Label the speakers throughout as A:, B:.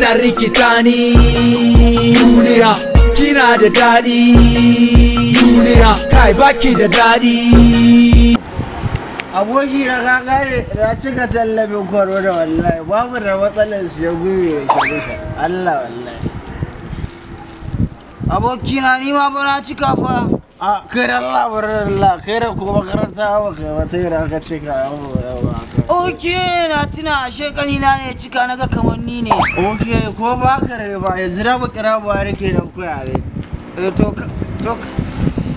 A: kina rikita ni. Duniya kina da daɗi. Duniya kai baki da daɗi.
B: Aboki na kakare na cika tallafin kwaro da wallahi babu da matsalar siya gwiwa ya Allah wallahi. Aboki na ni ma ba na cika fa. A kai da Allah barar Allah kai da ko makaranta ba kai wata yana ka cika ba. Oke na tuna shekani na ne cika naga kamar ni ne. Oke ko ba ka rai ba yanzu da ba kira ba rike da kuyare. To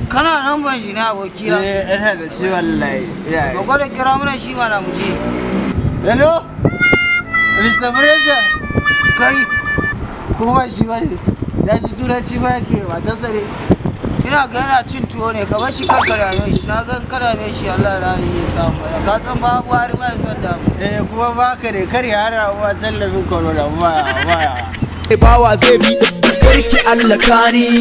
B: kana nan ban shi na aboki na. Ina da shi wallahi. Ba gwada kira mana shi mana mu je. Hello? Mr. Fraser. Kai ko ba shi bane. Da ji turanci ba yake ba ta sare. Ina ga yana cin tuwo ne ka bar shi karkara mai shi na ga kada mai shi Allah ya yi samu. Ka san ba Buhari ba ya san da mu. Kuma ba ka ne kar ya hana uwa tallafin corona ba.
A: Bawa zai bi karki Allah kani.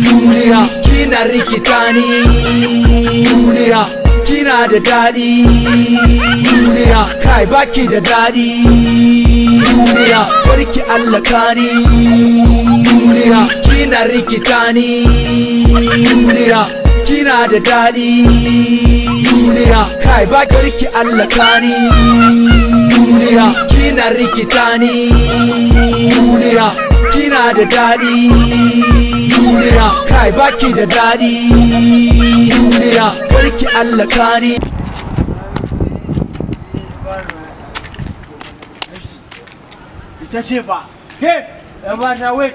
A: Duniya kina rikita ni. Duniya kina da daɗi. Duniya kai baki da daɗi. Duniya karki Allah kani. Duniya kina rikita ni. Duniya kina da daɗi. Duniya kai baki Allah kani. Duniya kina rikita ni. Duniya kina da daɗi. Duniya kai baki da daɗi. Duniya karki Allah kani.
B: Ita ce ba. Ke ba ta wait.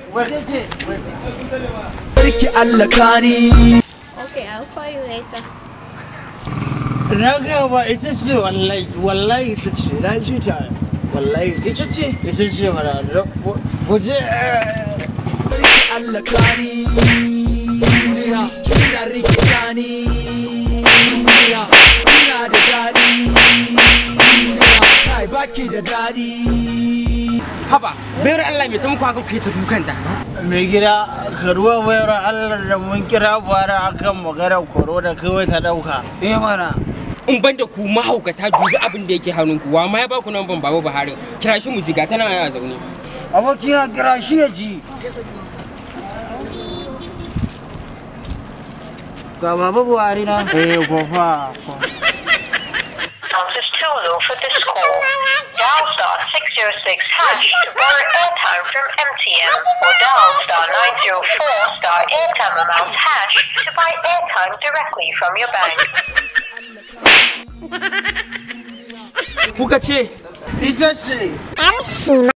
A: Karki Allah kani.
C: Okay, I'll call you later.
B: Na ga ba ita ce wallahi ita ce na ji ta wallahi ita ce mana guje
A: Allah kani. Duniya kina rikita ni. Duniya kina da daɗi. Duniya kai baki da daɗi.
D: Haba bayar Allah mai taimako haka kuke ta dukanta.
B: mai gida ka ruwa bayar Allah da mun kira bara akan maganar corona kawai ta dauka mana
D: in ban da ku mahaukata dubi abin da yake hannunku wa ma ya ba ku nan ban baba Buhari kira shi mu ji ga tana ya zaune
B: aboki na kira shi ya ji ga baba Buhari na kofa
E: Answers too low for this call. Dial *606# to borrow airtime from MTN or dial *904*airtime amount hash to buy airtime directly from your bank.
D: Kuka ce
B: ita ce
F: MC